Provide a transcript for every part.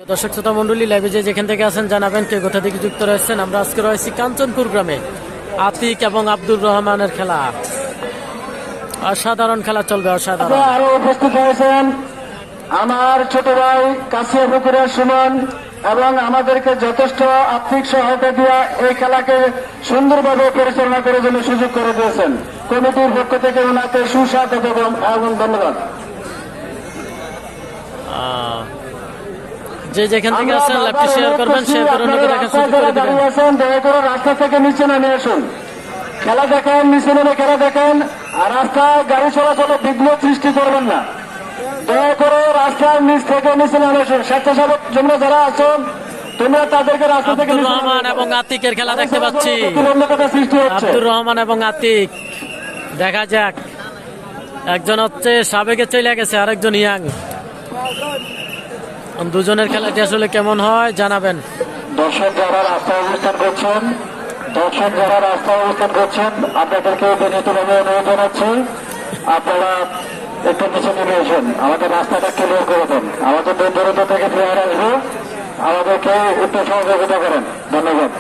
দর্শক শ্রোতা মন্ডলী, লাইভে যেখান থেকে আছেন জানাবেন কে কোথা থেকে যুক্ত রয়েছেন। আমরা আজকে রয়েছি কাঞ্চনপুর গ্রামে। আতিক এবং আব্দুর রহমানের খেলা, অসাধারণ খেলা চলবে, অসাধারণ। আরো উপস্থিত হয়েছেন আমার ছোট ভাই কাছিয়া পুকুরের সুমন এবং আমাদেরকে যথেষ্ট আর্থিক সহায়তা দিয়ে এই খেলাকে সুন্দরভাবে পরিচালনা করার জন্য সুযোগ করে দিয়েছেন। কমিটির পক্ষ থেকে ওনাকে সুস্বাগত এবং ধন্যবাদ। যে যেখান থেকে আছেন লাইভটি শেয়ার করবেন, শেয়ার করে অন্যকে দেখার সুযোগ করে দিবেন। দয়া করে রাস্তা থেকে নিচে নামে আসুন, খেলা দেখেন, নিচে নেমে খেলা দেখেন। আর রাস্তায় গাড়ি চলাচলে বিঘ্ন সৃষ্টি করবেন না। দয়া করে রাস্তার নিচ থেকে নিচে নামে আসুন। স্বেচ্ছাসেবক জন্য যারা আছেন তোমরা তাদেরকে রাস্তা থেকে আব্দুর রহমান এবং আতিকের খেলা দেখতে পাচ্ছি। আব্দুর রহমান এবং আতিক, দেখা যাক। একজন হচ্ছে সাবেকে চলে গেছে, আরেকজন ইয়াং। দুজনের খেলাটি আসলে কেমন হয় জানাবেন। দর্শক যারা রাস্তায় অবস্থান করছেন, আপনাদেরকে বিনীতভাবে অনুরোধ জানাচ্ছি, আপনারা একটু নিচে নেমে আসুন, আমাদের রাস্তাটা ক্লিয়ার করে দেন। আমাদের দূরত্ব থেকে প্লেয়ার আসবে, আমাদেরকে একটু সহযোগিতা করেন। ধন্যবাদ।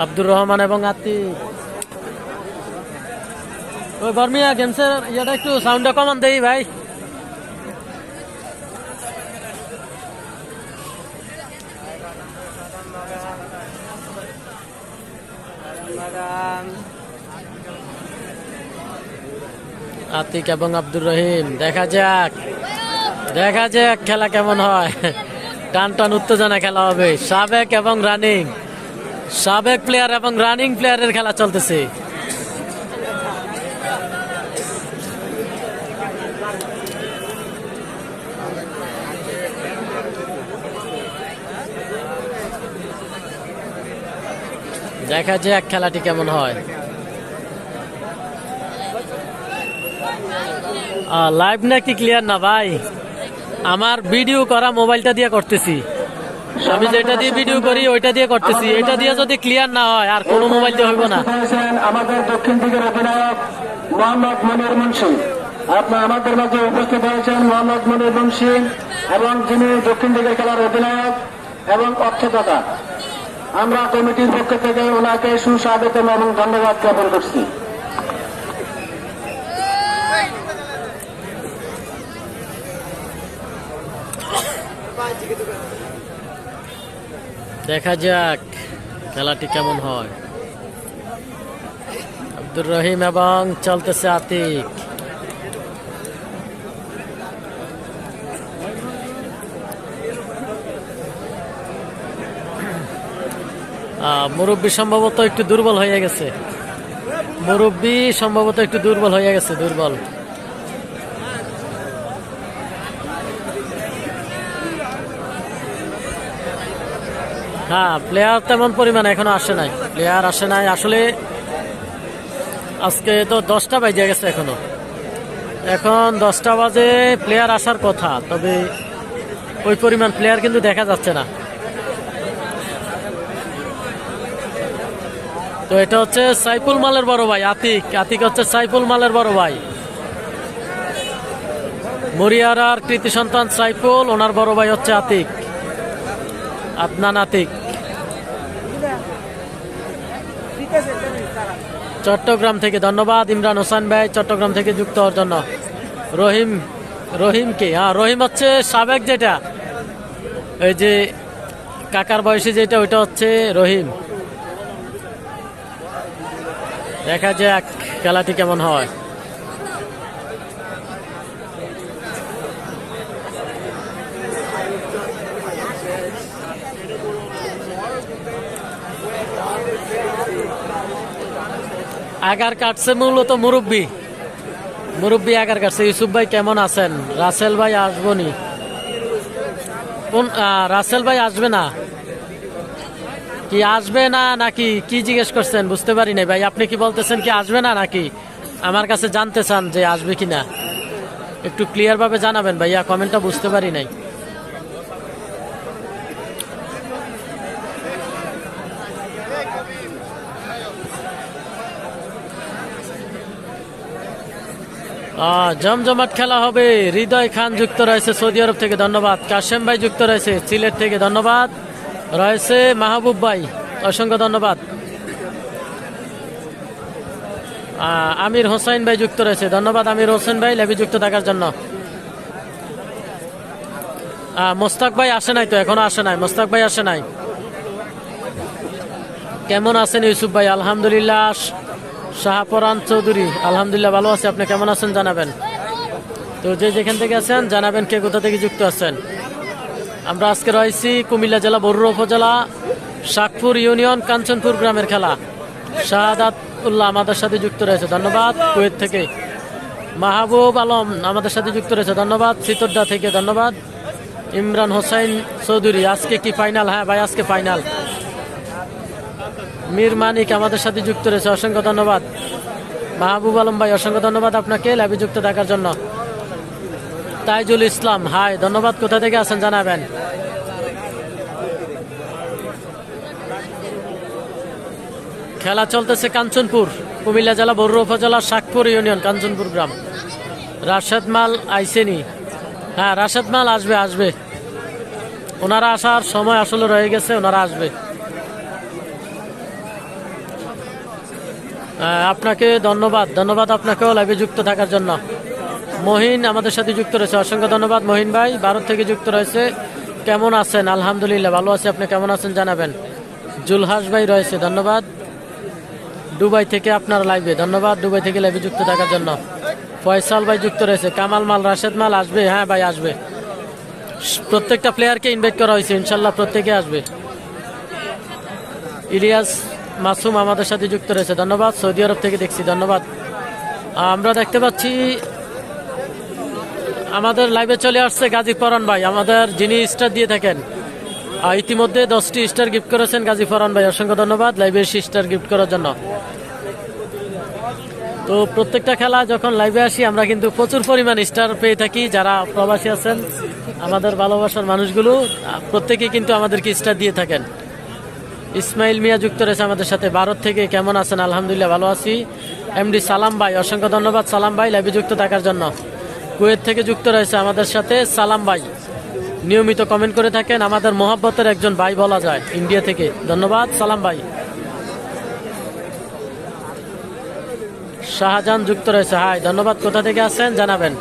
আব্দুর রহমান এবং আতিক, ওই বর্মিয়া গেমসের ইয়েটা একটু সাউন্ডটা কমান দেই ভাই। আতিক এবং আব্দুর রহিম, দেখা যাক খেলা কেমন হয়। টান টান উত্তেজনা খেলা হবে। সাবেক প্লেয়ার এবং রানিং প্লেয়ারের খেলা চলতেছে। দেখা যাক খেলাটি কেমন হয়। লাইভ নাকি ক্লিয়ার না ভাই? আমার ভিডিও করা মোবাইলটা দিয়ে করতেছি, আমি যেটা দিয়ে ভিডিও করি ওইটা দিয়ে করতেছি। এটা দিয়ে যদি ক্লিয়ার না হয় আর কোনো মোবাইল দিয়ে হইব না। আমাদের দক্ষিণ দিকের অধিনায়ক মোহাম্মদ মনির মুন্সি, আপনি আমাদের মাঝে উপস্থিত হয়েছেন। মোহাম্মদ মনির মুন্সি এবং যিনি দক্ষিণ দিকের খেলার অধিনায়ক এবং অর্থদাতা, আমরা কমিটির পক্ষ থেকে ওনাকে সুস্বাগতম এবং ধন্যবাদ জ্ঞাপন করছি। দেখা যাক খেলাটি কেমন হয়। আব্দুর রহিম এবং চলতেছে আতিক। মুরব্বী সম্ভবত একটু দুর্বল হয়ে গেছে। দুর্বল। হ্যাঁ, প্লেয়ার তেমন পরিমাণে এখনো আসে নাই। আসলে আজকে তো 10টা বাজে গেছে, এখন 10টা বাজে প্লেয়ার আসার কথা, তবে ওই পরিমাণ প্লেয়ার কিন্তু দেখা যাচ্ছে না। তো এটা হচ্ছে সাইফুল মালের বড় ভাই আতিক হচ্ছে সাইফুল মালের বড় ভাই। মরিয়ারার কৃতি সন্তান সাইফুল, ওনার বড় ভাই হচ্ছে আতিক, আদনান আতিক। চট্টগ্রাম থেকে ধন্যবাদ ইমরান হোসেন ভাই, চট্টগ্রাম থেকে যুক্ত হওয়ার জন্য। রহিমকে, রহিম হচ্ছে সাবেক, যেটা এই যে কাকার বয়সী যেটা, ওইটা হচ্ছে রহিম। দেখা যাক খেলাটি কেমন হয়। আগার কাটছে মূলত মুরব্বী আগার কাটছে। ইউসুফ ভাই কেমন আছেন? রাসেল ভাই আসবনি, রাসেল ভাই আসবে না কি? আসবে না নাকি কি জিজ্ঞেস করছেন? বুঝতে পারি নাই ভাই। আপনি কি বলতেছেন কি আসবে না, নাকি আমার কাছে জানতে চান যে আসবে কিনা? একটু ক্লিয়ার ভাবে জানাবেন ভাইয়া, কমেন্টটা বুঝতে পারি নাই। জমজমাট খেলা হবে। হৃদয় খান যুক্ত রয়েছে সৌদি আরব থেকে, ধন্যবাদ। কাশেম ভাই যুক্ত রয়েছে সিলেট থেকে, ধন্যবাদ। রয়েছে মাহবুব ভাই, অসংখ্য ধন্যবাদ। আমির হোসেন ভাই যুক্ত রয়েছে, ধন্যবাদ আমির হোসেন ভাই লাইভে যুক্ত থাকার জন্য। মোস্তাক ভাই আসে নাই তো, এখনো আসে নাই, মোস্তাক ভাই আসে নাই। কেমন আছেন ইউসুফ ভাই? আলহামদুলিল্লাহ। শাহপরান চৌধুরী, আলহামদুলিল্লাহ ভালো আছে, আপনি কেমন আছেন জানাবেন। তো যে যেখান থেকে আছেন জানাবেন কে কোথা থেকে যুক্ত আছেন। আমরা আজকে রয়েছি কুমিল্লা জেলা বরুড়া উপজেলা শাকপুর ইউনিয়ন কাঞ্চনপুর গ্রামের খেলা। শাহাদাত উল্লাহ আমাদের সাথে যুক্ত রয়েছে, ধন্যবাদ। কুয়েত থেকে মাহবুব আলম আমাদের সাথে যুক্ত রয়েছে, ধন্যবাদ। চিতরদা থেকে ধন্যবাদ। ইমরান হোসাইন চৌধুরী, আজকে কি ফাইনাল? হ্যাঁ ভাই, আজকে ফাইনাল। মীর মানিক আমাদের সাথে যুক্ত রয়েছে, অসংখ্য ধন্যবাদ। মাহবুব আলম ভাই, অসংখ্য ধন্যবাদ আপনাকে লাইভে যুক্ত থাকার জন্য। তাইজুল ইসলাম, হাই, ধন্যবাদ। কোথা থেকে আছেন জানাবেন। খেলা চলতেছে কাঞ্চনপুর, কুমিল্লা জেলা বরুড়া উপজেলা শাকপুর ইউনিয়ন কাঞ্চনপুর গ্রাম। রাশেদ মাল আইসেনি? হ্যাঁ, রাশেদ মাল আসবে, আসবে। ওনারা আসার সময় আসলে রয়ে গেছে, ওনারা আসবে। আপনাকে ধন্যবাদ, ধন্যবাদ আপনাকেও লাইভে যুক্ত থাকার জন্য। মহিন আমাদের সাথে যুক্ত রয়েছে, অসংখ্য ধন্যবাদ মহিন ভাই, ভারত থেকে যুক্ত রয়েছে। কেমন আছেন? আলহামদুলিল্লাহ ভালো আছি, আপনি কেমন আছেন জানাবেন। জুলহাস ভাই রয়েছে, ধন্যবাদ। দুবাই থেকে আপনার লাইভে, ধন্যবাদ দুবাই থেকে লাইভে যুক্ত থাকার জন্য। ফয়সাল ভাই যুক্ত রয়েছে। কামাল মাল, রাশেদ মাল আসবে? হ্যাঁ ভাই, আসবে। প্রত্যেকটা প্লেয়ারকে ইনভাইট করা হয়েছে, ইনশাল্লাহ প্রত্যেকে আসবে। ইলিয়াস মাসুম আমাদের সাথে যুক্ত রয়েছে, ধন্যবাদ। সৌদি আরব থেকে দেখছি, ধন্যবাদ। আমরা দেখতে পাচ্ছি আমাদের লাইভে চলে আসছে গাজী ফরহান ভাই, আমাদের যিনি স্টার দিয়ে থাকেন। ইতিমধ্যে 10টি স্টার গিফট করেছেন গাজী ফরহান ভাই, অসংখ্য ধন্যবাদ লাইভে স্টার গিফট করার জন্য। তো প্রত্যেকটা খেলা যখন লাইভে আসি আমরা কিন্তু প্রচুর পরিমাণ স্টার পেয়ে থাকি। যারা প্রবাসী আছেন আমাদের ভালোবাসার মানুষগুলো, প্রত্যেকেই কিন্তু আমাদেরকে স্টার দিয়ে থাকেন। ইসমাইল মিয়া যুক্ত রয়েছে আমাদের সাথে ভারত থেকে, কেমন আছেন? আলহামদুলিল্লাহ ভালো আছি। এমডি সালাম ভাই, অসংখ্য ধন্যবাদ সালাম ভাই লাইভে যুক্ত থাকার জন্য। কুয়েত থেকে যুক্ত রয়েছে আমাদের সাথে সালাম ভাই, নিয়মিত কমেন্ট করে থাকেন, আমাদের মহব্বতের একজন ভাই বলা যায় ইন্ডিয়া থেকে, ধন্যবাদ সালাম ভাই। শাহজাহান যুক্ত রয়েছে, হাই, ধন্যবাদ। কোথা থেকে আছেন জানাবেন।